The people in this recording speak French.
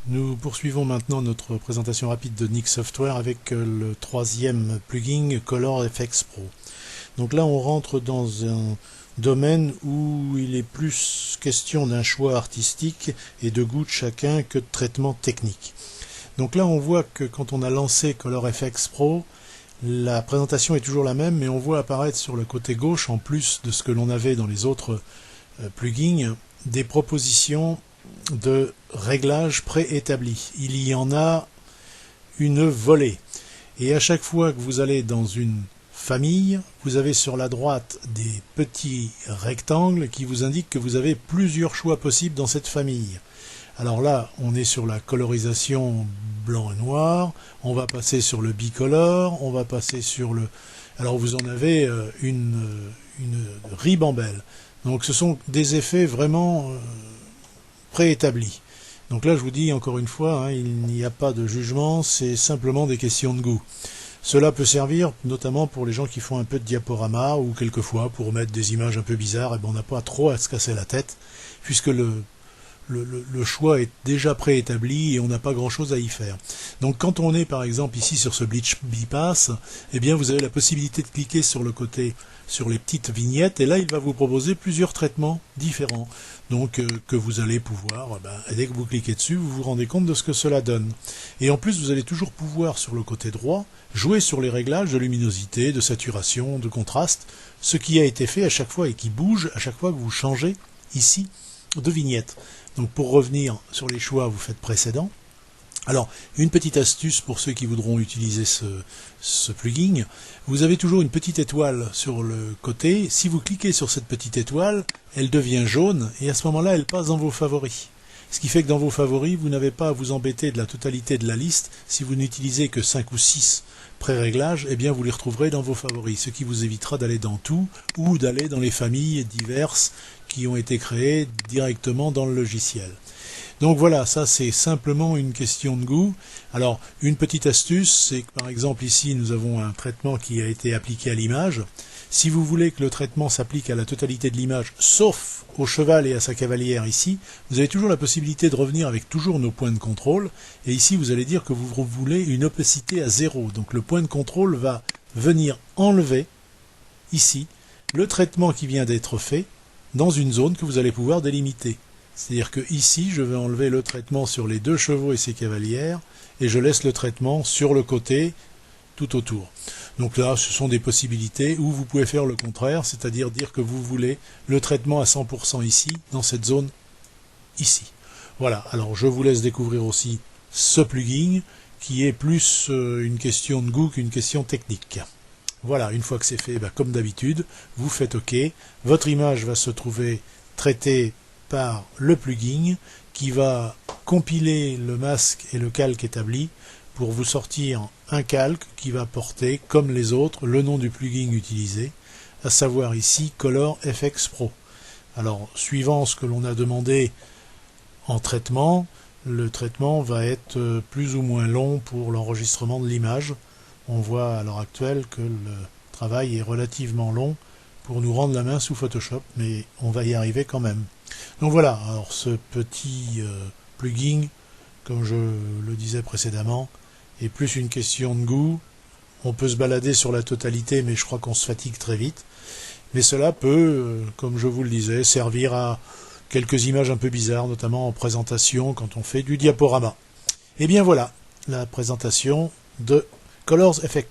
Nous poursuivons maintenant notre présentation rapide de Nik Software avec le troisième plugin ColorFX Pro. Donc là on rentre dans un domaine où il est plus question d'un choix artistique et de goût de chacun que de traitement technique. Donc là on voit que quand on a lancé ColorFX Pro, la présentation est toujours la même, mais on voit apparaître sur le côté gauche, en plus de ce que l'on avait dans les autres plugins, des propositions de réglages préétablis. Il y en a une volée. Et à chaque fois que vous allez dans une famille, vous avez sur la droite des petits rectangles qui vous indiquent que vous avez plusieurs choix possibles dans cette famille. Alors là, on est sur la colorisation blanc et noir, on va passer sur le bicolore, on va passer sur le... Alors vous en avez une ribambelle. Donc ce sont des effets vraiment préétablis. Donc là je vous dis encore une fois, il n'y a pas de jugement, c'est simplement des questions de goût. Cela peut servir notamment pour les gens qui font un peu de diaporama ou quelquefois pour mettre des images un peu bizarres, et on n'a pas trop à se casser la tête puisque le choix est déjà préétabli et on n'a pas grand chose à y faire. Donc quand on est par exemple ici sur ce Bleach Bypass, eh bien vous avez la possibilité de cliquer sur le côté, sur les petites vignettes, et là il va vous proposer plusieurs traitements différents. Donc que vous allez pouvoir, dès que vous cliquez dessus, vous vous rendez compte de ce que cela donne. Et en plus vous allez toujours pouvoir sur le côté droit jouer sur les réglages de luminosité, de saturation, de contraste, ce qui a été fait à chaque fois et qui bouge à chaque fois que vous changez ici de vignette. Donc pour revenir sur les choix, vous faites précédent. Alors, une petite astuce pour ceux qui voudront utiliser ce plugin, vous avez toujours une petite étoile sur le côté. Si vous cliquez sur cette petite étoile, elle devient jaune et à ce moment-là, elle passe dans vos favoris. Ce qui fait que dans vos favoris, vous n'avez pas à vous embêter de la totalité de la liste. Si vous n'utilisez que 5 ou 6 pré-réglages, eh bien vous les retrouverez dans vos favoris, ce qui vous évitera d'aller dans tout ou d'aller dans les familles diverses qui ont été créées directement dans le logiciel. Donc voilà, ça c'est simplement une question de goût. Alors une petite astuce, c'est que par exemple ici nous avons un traitement qui a été appliqué à l'image. Si vous voulez que le traitement s'applique à la totalité de l'image, sauf au cheval et à sa cavalière ici, vous avez toujours la possibilité de revenir avec toujours nos points de contrôle. Et ici vous allez dire que vous voulez une opacité à 0. Donc le point de contrôle va venir enlever ici le traitement qui vient d'être fait dans une zone que vous allez pouvoir délimiter. C'est-à-dire que ici, je vais enlever le traitement sur les 2 chevaux et ses cavalières, et je laisse le traitement sur le côté, tout autour. Donc là, ce sont des possibilités où vous pouvez faire le contraire, c'est-à-dire dire que vous voulez le traitement à 100% ici, dans cette zone ici. Voilà, alors je vous laisse découvrir aussi ce plugin, qui est plus une question de goût qu'une question technique. Voilà, une fois que c'est fait, comme d'habitude, vous faites OK, votre image va se trouver traitée par le plugin qui va compiler le masque et le calque établi pour vous sortir un calque qui va porter, comme les autres, le nom du plugin utilisé, à savoir ici ColorFX Pro. Alors, suivant ce que l'on a demandé en traitement, le traitement va être plus ou moins long pour l'enregistrement de l'image. On voit à l'heure actuelle que le travail est relativement long pour nous rendre la main sous Photoshop, mais on va y arriver quand même. Donc voilà, alors ce petit plugin, comme je le disais précédemment, est plus une question de goût. On peut se balader sur la totalité, mais je crois qu'on se fatigue très vite. Mais cela peut, comme je vous le disais, servir à quelques images un peu bizarres, notamment en présentation quand on fait du diaporama. Et bien voilà, la présentation de ColorFX